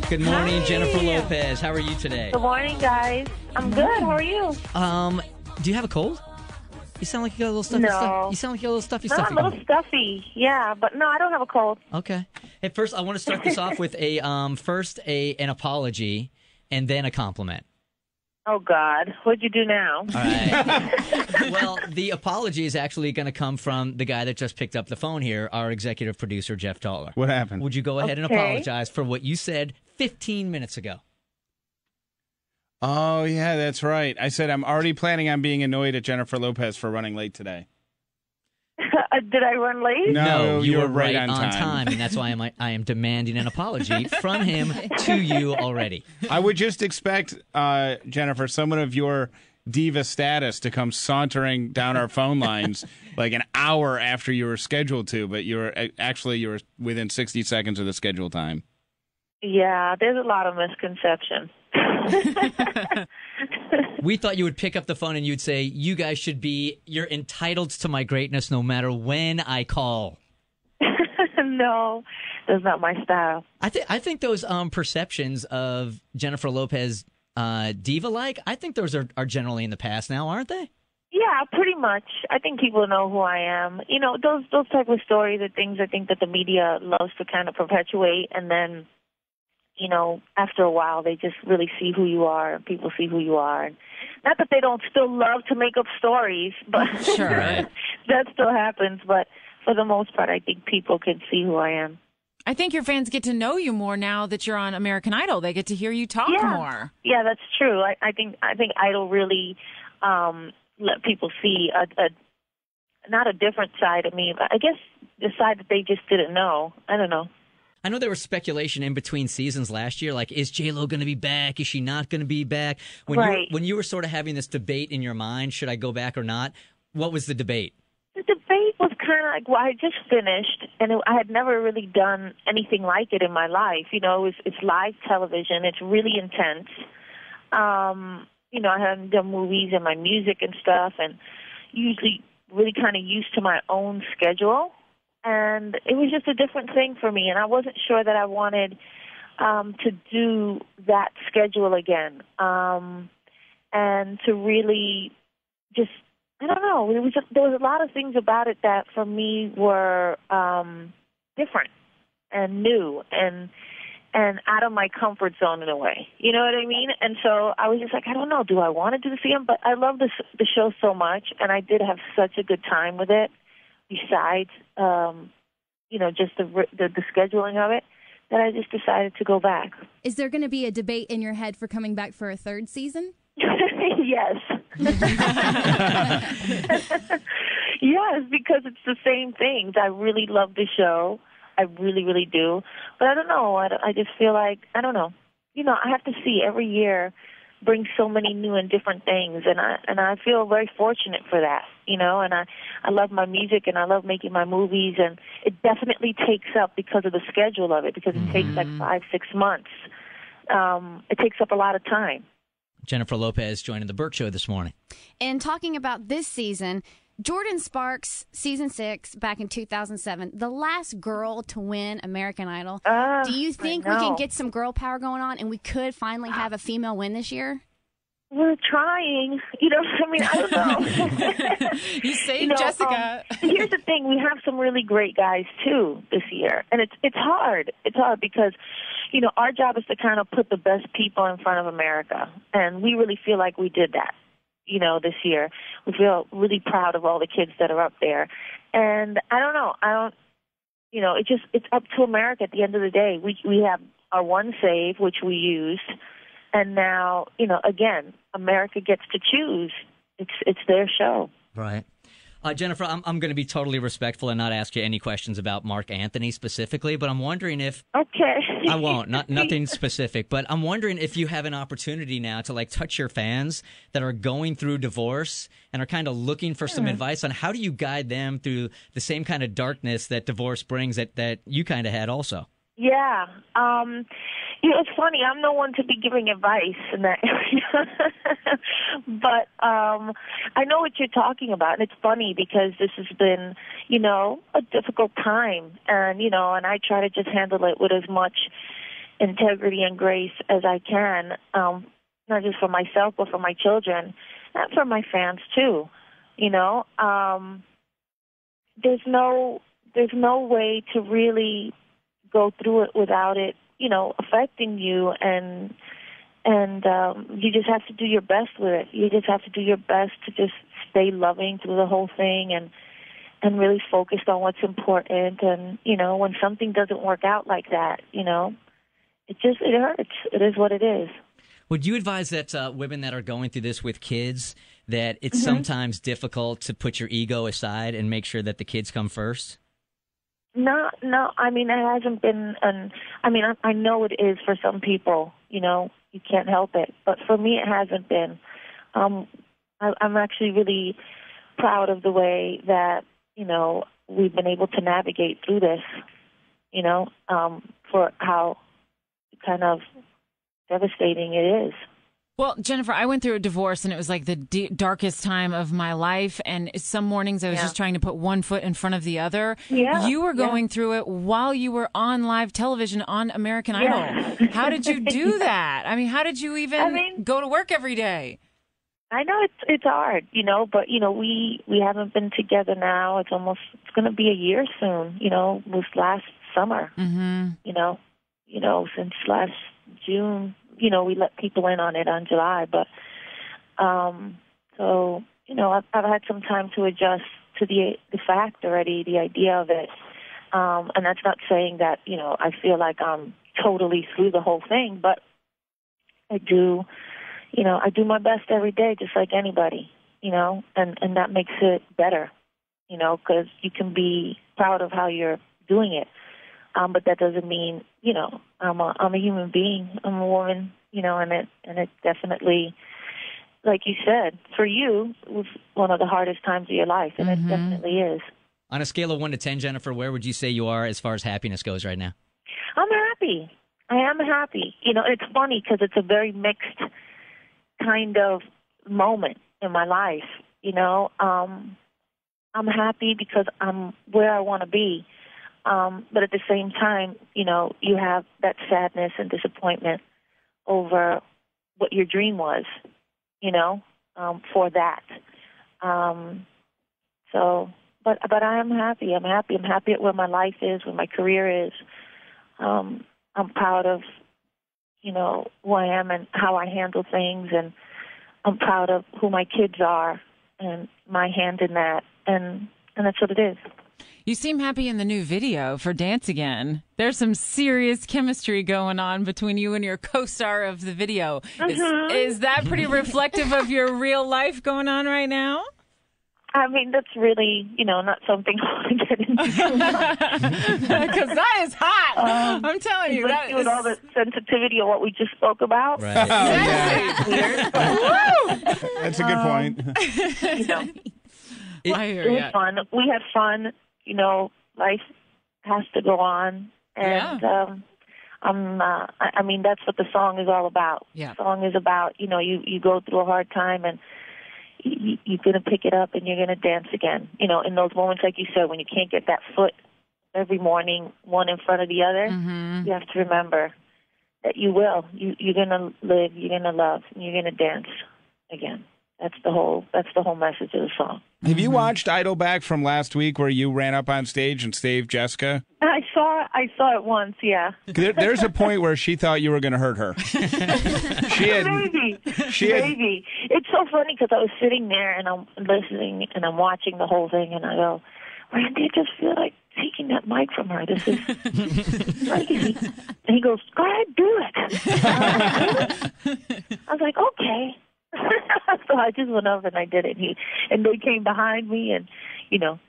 Good morning, Hi. Jennifer Lopez. How are you today? Good morning, guys. I'm good. How are you? Do you have a cold? You sound like you got a little stuffy No. stuff. You sound like you got a little stuffy No, stuff. I'm a little stuffy. Yeah, but no, I don't have a cold. Okay. Hey, first, I want to start this off with an apology and then a compliment. Oh, God. What'd you do now? All right. Well, the apology is actually going to come from the guy that just picked up the phone here, our executive producer, Jeff Toller. What happened? Would you go ahead and Okay. apologize for what you said 15 minutes ago? Oh, yeah, that's right. I said I'm already planning on being annoyed at Jennifer Lopez for running late today. Did I run late? No, you you were were right on on time, and that's why I am demanding an apology from him to you already. I would just expect, Jennifer, someone of your diva status to come sauntering down our phone lines like an hour after you were scheduled to, but you were within 60 seconds of the scheduled time. Yeah, there's a lot of misconception. We thought you would pick up the phone and you'd say, you're entitled to my greatness no matter when I call. No, that's not my style. I think those perceptions of Jennifer Lopez diva-like, I think those are generally in the past now, aren't they? Yeah, pretty much. I think people know who I am. You know, those type of stories are things I think that the media loves to kind of perpetuate, and then, you know, after a while, they just really see who you are, and people see who you are. Not that they don't still love to make up stories, but Sure. Right. that still happens. But for the most part, I think people can see who I am. I think your fans get to know you more now that you're on American Idol. They get to hear you talk more. Yeah, that's true. I think Idol really let people see a not a different side of me, but I guess the side that they just didn't know. I don't know. I know there was speculation in between seasons last year, like, is J-Lo going to be back? Is she not going to be back? When you were sort of having this debate in your mind, should I go back or not? What was the debate? The debate was kind of like, well, I just finished, and I had never really done anything like it in my life. You know, it's live television. It's really intense. You know, I hadn't done movies and my music and stuff, and usually really kind of used to my own schedule. And it was just a different thing for me, and I wasn't sure that I wanted to do that schedule again, and to really just, I don't know, there was a lot of things about it that for me were different and new and out of my comfort zone in a way. You know what I mean? And so I was just like, I don't know, do I want to do the CM? But I love the show so much, and I did have such a good time with it. Besides, you know, just the scheduling of it, that I just decided to go back. Is there going to be a debate in your head for coming back for a third season? Yes. Yes, because it's the same things. I really love the show. I really, really do. But I don't know. I just feel like, I don't know. You know, I have to see every year brings so many new and different things, and I feel very fortunate for that, you know, and I love my music and I love making my movies, and it definitely takes up because of the schedule of it, because it takes like 5-6 months. It takes up a lot of time. Jennifer Lopez joining the Bert Show this morning. And talking about this season, Jordan Sparks, season 6, back in 2007, the last girl to win American Idol. Do you think we can get some girl power going on and we could finally have a female win this year? We're trying. You know, I mean, I don't know. You saved Jessica. Here's the thing. We have some really great guys, too, this year. And it's hard. It's hard because, you know, our job is to kind of put the best people in front of America. And we really feel like we did that. You know, this year. We feel really proud of all the kids that are up there. And I don't know. You know, it's up to America at the end of the day. We have our one save, which we used. And now, you know, again, America gets to choose. It's their show. Right. Jennifer, I'm going to be totally respectful and not ask you any questions about Mark Anthony specifically, but I'm wondering if... Okay. I won't. Nothing specific, but I'm wondering if you have an opportunity now to, like, touch your fans that are going through divorce and are kind of looking for some advice on how do you guide them through the same kind of darkness that divorce brings that you kind of had also. Yeah. You know, it's funny. I'm no one to be giving advice in that area. But I know what you're talking about. And it's funny because this has been, you know, a difficult time. And, you know, and I try to just handle it with as much integrity and grace as I can, not just for myself, but for my children and for my fans too. You know, there's no way to really go through it without it, you know, affecting you, and you just have to do your best with it. You just have to do your best to just stay loving through the whole thing and really focused on what's important. And, you know, when something doesn't work out like that, you know, it hurts. It is what it is. Would you advise that women that are going through this with kids, that it's sometimes difficult to put your ego aside and make sure that the kids come first? No. I mean, it hasn't been. I know it is for some people. You know, you can't help it. But for me, it hasn't been. I'm actually really proud of the way that, you know, we've been able to navigate through this. You know, for how kind of devastating it is. Well, Jennifer, I went through a divorce, and it was like the darkest time of my life. And some mornings I was just trying to put one foot in front of the other. Yeah. You were going through it while you were on live television on American Idol. How did you do that? I mean, how did you even go to work every day? I know it's hard, you know, but, you know, we haven't been together now. It's going to be a year soon, you know, it was last summer, you know, since last June. You know, we let people in on it on July, but so, you know, I've had some time to adjust to the fact already, the idea of it, and that's not saying that, you know, I feel like I'm totally through the whole thing, but I do my best every day, just like anybody, you know, and that makes it better, you know, because you can be proud of how you're doing it. But that doesn't mean, you know, I'm a human being. I'm a woman, you know, and it definitely, like you said, for you, it was one of the hardest times of your life, and it definitely is. On a scale of 1 to 10, Jennifer, where would you say you are as far as happiness goes right now? I'm happy. I am happy. You know, it's funny because it's a very mixed kind of moment in my life. You know, I'm happy because I'm where I want to be. But at the same time, you know, you have that sadness and disappointment over what your dream was, you know, for that. But I am happy. I'm happy. I'm happy at where my life is, where my career is. I'm proud of, you know, who I am and how I handle things, and I'm proud of who my kids are and my hand in that, and that's what it is. You seem happy in the new video for Dance Again. There's some serious chemistry going on between you and your co-star of the video. Is that pretty reflective of your real life going on right now? I mean, that's really, you know, not something I want to get into. Because that is hot. I'm telling you. That with all the sensitivity of what we just spoke about. Right. That's a good point. You know, it was fun. We had fun. You know, life has to go on, and I mean, that's what the song is all about. Yeah. The song is about, you know, you go through a hard time, and you're going to pick it up, and you're going to dance again. You know, in those moments, like you said, when you can't get that foot every morning, one in front of the other, you have to remember that you will. You're going to live, you're going to love, and you're going to dance again. That's the whole message of the song. Have you watched Idol back from last week where you ran up on stage and saved Jessica? I saw it once, yeah. There's a point where she thought you were going to hurt her. Maybe. It's so funny because I was sitting there and I'm listening and I'm watching the whole thing, and I go, Randy, I just feel like taking that mic from her. This is crazy. And he goes, go ahead, do it. I was like, okay. So I just went up and I did it. And they came behind me, and, you know,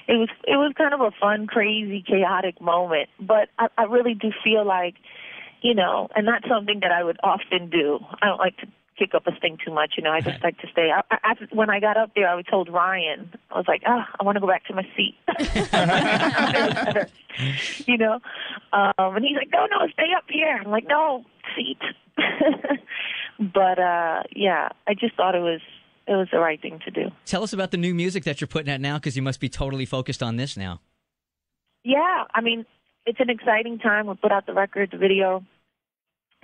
it was kind of a fun, crazy, chaotic moment. But I really do feel like, you know, and that's something that I would often do. I don't like to kick up a sting too much, you know. I just like to stay. When I got up there, I told Ryan, I was like, I want to go back to my seat. You know, and he's like, no, stay up here. I'm like, no, seat. But yeah, I just thought it was the right thing to do. Tell us about the new music that you're putting out now, because you must be totally focused on this now. Yeah, I mean, it's an exciting time. We put out the record, the video,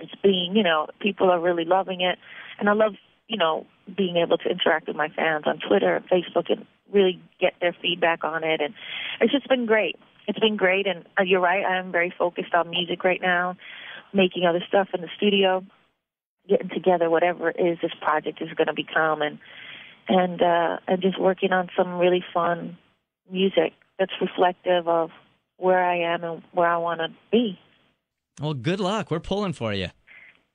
it's being, people are really loving it. And I love, being able to interact with my fans on Twitter and Facebook and really get their feedback on it. And it's just been great. It's been great. And you're right, I am very focused on music right now, making other stuff in the studio, getting together whatever it is this project is going to become, and just working on some really fun music that's reflective of where I am and where I want to be. Well, good luck. We're pulling for you.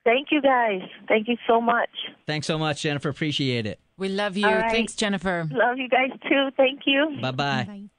Thank you, guys. Thank you so much. Thanks so much, Jennifer. Appreciate it. We love you. Right. Thanks, Jennifer. Love you guys, too. Thank you. Bye-bye. Bye.